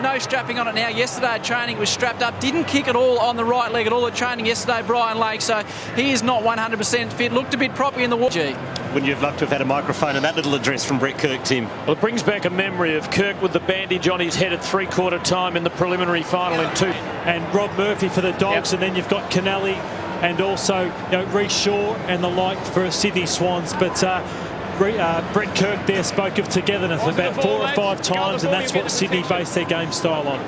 no strapping on it now. Yesterday at training was strapped up, didn't kick at all on the right leg at all at training yesterday, Brian Lake, so he is not 100% fit. Looked a bit proppy in the water. Wouldn't you have loved to have had a microphone and that little address from Brett Kirk, Tim? Well, it brings back a memory of Kirk with the bandage on his head at three-quarter time in the preliminary final in 2. And Rob Murphy for the Dogs, and then you've got Kennelly and also Reece Shaw and the like for Sydney Swans. But Brett Kirk there spoke of togetherness about 4 or 5 times, and that's what Sydney based their game style on.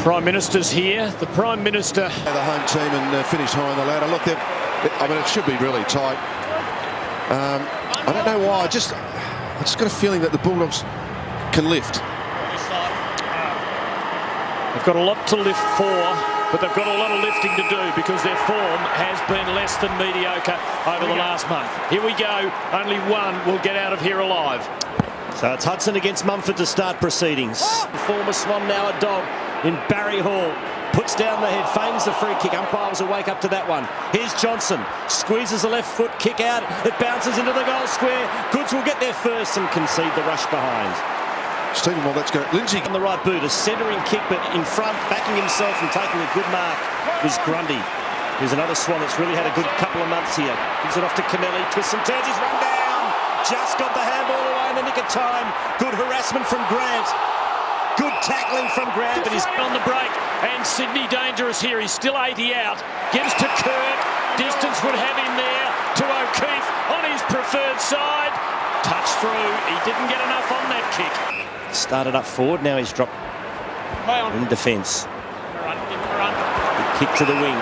Prime Minister's here. The Prime Minister. The home team and finished high on the ladder. Look, I mean, it should be really tight. I don't know why. I just got a feeling that the Bulldogs can lift. They've got a lot to lift for, but they've got a lot of lifting to do because their form has been less than mediocre over the last month. Here we go. Only one will get out of here alive. So it's Hudson against Mumford to start proceedings. Former Swan, now a Dog in Barry Hall. Puts down the head, feigns the free kick. Umpire was awake up to that one. Here's Johnson. Squeezes the left foot, kick out. It bounces into the goal square. Goods will get there first and concede the rush behind. Stephen, well, let's go. Lindsay On the right boot, a centering kick, but in front, backing himself and taking a good mark was Grundy. Here's another Swan that's really had a good couple of months here. Gives it off to Kennelly, twists and turns, he's run down. Just got the handball away in the nick of time. Good harassment from Grant. Good tackling from Grant, but he's On the break, and Sydney dangerous here. He's still 80 out. Gives to Kirk. Distance would have him there. To O'Keefe on his preferred side. Touch through. He didn't get enough on that kick. started up forward. Now he's dropped in defence. Kick to the wing.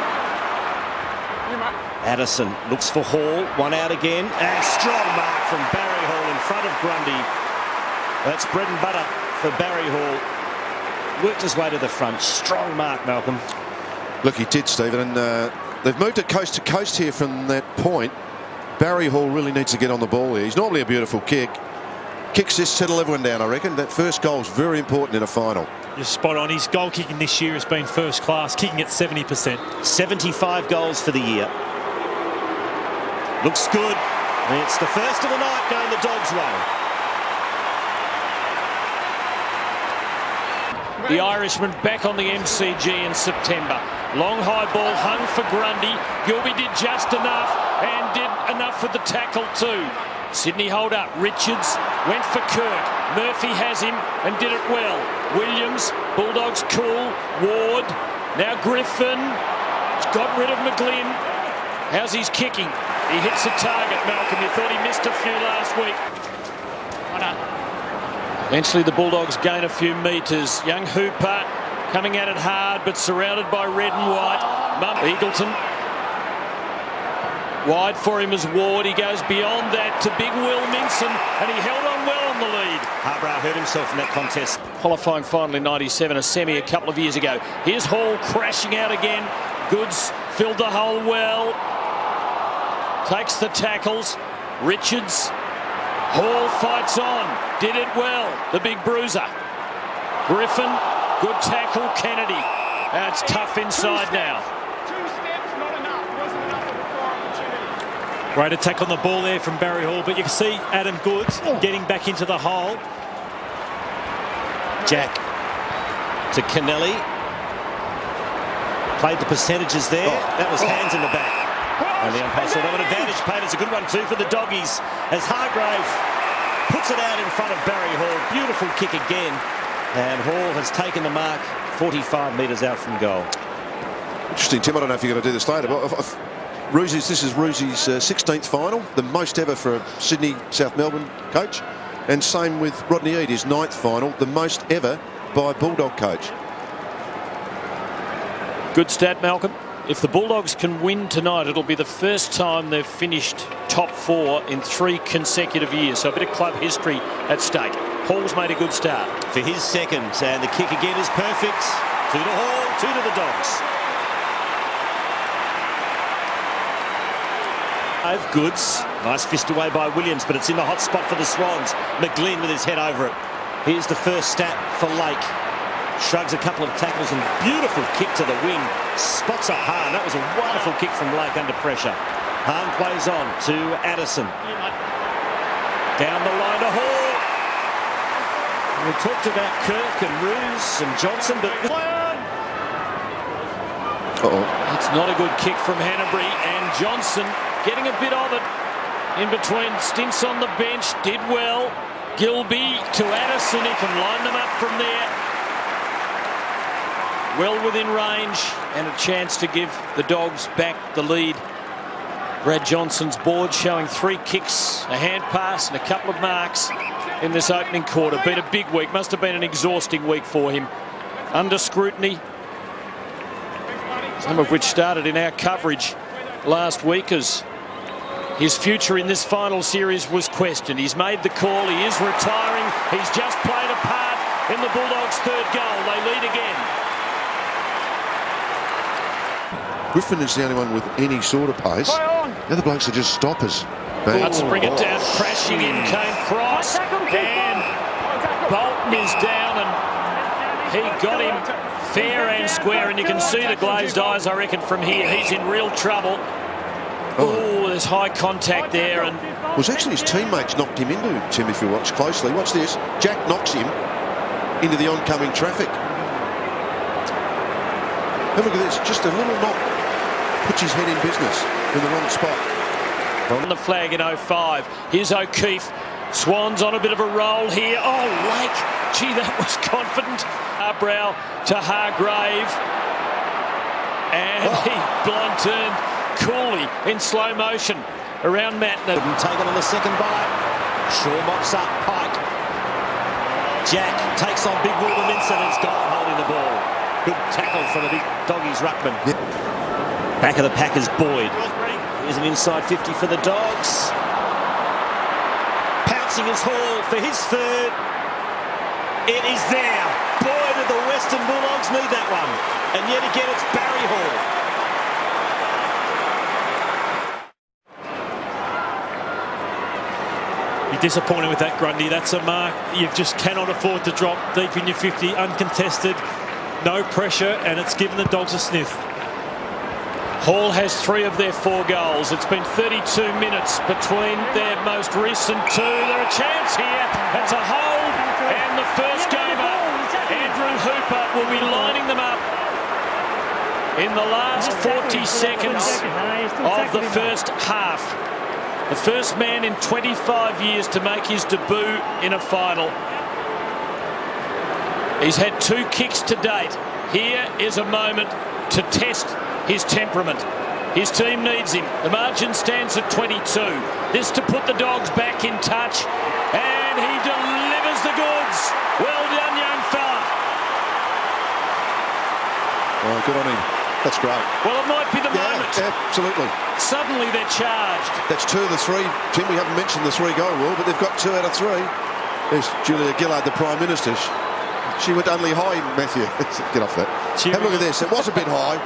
Addison looks for Hall. One out again. And strong mark from Barry Hall in front of Grundy. That's bread and butter for Barry Hall. Worked his way to the front. Strong mark, Malcolm. Look, he did, Stephen. And they've moved it coast to coast here from that point. Barry Hall really needs to get on the ball here. He's normally a beautiful kick. Kicks this, settle everyone down, I reckon. That first goal is very important in a final. You're spot on. His goal kicking this year has been first class, kicking at 70%. 75 goals for the year. Looks good. And it's the first of the night going the Dogs' way. The Irishman back on the MCG in September. Long high ball hung for Grundy. Gilby did just enough and did enough for the tackle too. Sydney hold up. Richards went for Kirk. Murphy has him and did it well. Williams, Bulldogs cool. Ward, now Griffin. He's got rid of McGlynn. How's his kicking? He hits a target, Malcolm. You thought he missed a few last week. Eventually the Bulldogs gain a few metres. Young Hooper coming at it hard, but surrounded by red and white. Eagleton. Wide for him as Ward. He goes beyond that to big Will Minson, and he held on well on the lead. Harbrow hurt himself in that contest. Qualifying final in 97, a semi a couple of years ago. Here's Hall crashing out again. Goods filled the hole well. Takes the tackles. Richards. Hall fights on. Did it well. The big bruiser. Griffin. Good tackle. Kennedy. It's tough inside now. Great attack on the ball there from Barry Hall, but you can see Adam Goods getting back into the hole. Jack to Kennelly. Played the percentages there. That was hands in the back. And the umpire saw that one advantage paid. It's a good one too for the Doggies as Hargrave puts it out in front of Barry Hall. Beautiful kick again. And Hall has taken the mark 45 metres out from goal. Interesting, Tim. I don't know if you're going to do this later, but this is Ruzzi's 16th final, the most ever for a Sydney South Melbourne coach. And same with Rodney Eade, his 9th final, the most ever by a Bulldog coach. Good stat, Malcolm. If the Bulldogs can win tonight, it'll be the first time they've finished top 4 in 3 consecutive years. So a bit of club history at stake. Hall's made a good start. For his second, and the kick again is perfect. 2 to Hall, 2 to the Dogs. Goods. Nice fist away by Williams, but it's in the hot spot for the Swans. McGlynn with his head over it. Here's the first stat for Lake. Shrugs a couple of tackles and beautiful kick to the wing. Spots up Hahn. That was a wonderful kick from Lake under pressure. Hahn plays on to Addison. Down the line to Hall. We talked about Kirk and Roos and Johnson, but It's not a good kick from Hanbury, and Johnson getting a bit of it in between stints on the bench. Did well. Gilby to Addison. He can line them up from there. Well within range and a chance to give the Dogs back the lead. Brad Johnson's board showing 3 kicks, a hand pass and a couple of marks in this opening quarter. Been a big week. Must have been an exhausting week for him. Under scrutiny, some of which started in our coverage last week as his future in this final series was questioned. He's made the call. He is retiring. He's just played a part in the Bulldogs' 3rd goal. They lead again. Griffin is the only one with any sort of pace. The other blokes are just stoppers. Let's bring it down. Crashing in came Cross. And Bolton is down, and he got him fair and square. And you can see the glazed eyes, I reckon, from here. He's in real trouble. Oh, there's high contact there. And it was actually his teammates knocked him into, Tim, if you watch closely. Watch this. Jack knocks him into the oncoming traffic. Have a look at this. Just a little knock. Puts his head in business in the wrong spot. On the flag in 05. Here's O'Keefe. Swans on a bit of a roll here. Oh, Lake. Gee, that was confident. Brow to Hargrave. And he blind turned coolly in slow motion around Matner. Taken on the second bite. Shaw mops up Pike. Jack takes on big William Minson and it's gone holding the ball. Good tackle for the big doggies ruckman. Back of the pack is Boyd. Here's an inside 50 for the Dogs. Pouncing his Hall for his 3rd. It is there. Boy, did the Western Bulldogs need that one. And yet again, it's Barry Hall. You're disappointed with that, Grundy. That's a mark you just cannot afford to drop deep in your 50, uncontested, no pressure, and it's given the Dogs a sniff. Hall has 3 of their 4 goals. It's been 32 minutes between their most recent 2. They're a chance here. That's a hold. And the first game up. Andrew Hooper will be lining them up in the last 40 seconds of the first half. The first man in 25 years to make his debut in a final. He's had 2 kicks to date. Here is a moment to test his temperament. His team needs him. The margin stands at 22. This to put the Dogs back in touch. And he delivers the goods. Well done, young fella. Oh, good on him. That's great. Well, it might be the moment. Absolutely. Suddenly they're charged. That's 2 of the 3. Tim, we haven't mentioned the 3-goal rule, but they've got 2 out of 3. There's Julia Gillard, the Prime Minister. She went only high, Matthew. Get off that. Have a look at this. It was a bit high.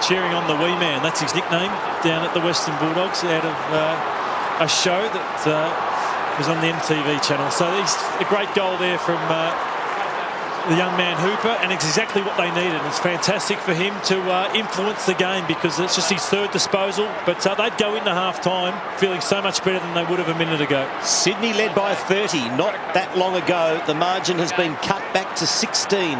Cheering on the wee man. That's his nickname down at the Western Bulldogs out of a show that was on the MTV channel. So it's a great goal there from the young man Hooper, and it's exactly what they needed. It's fantastic for him to influence the game because it's just his 3rd disposal. But they'd go into half-time feeling so much better than they would have a minute ago. Sydney led by 30 not that long ago. The margin has been cut back to 16.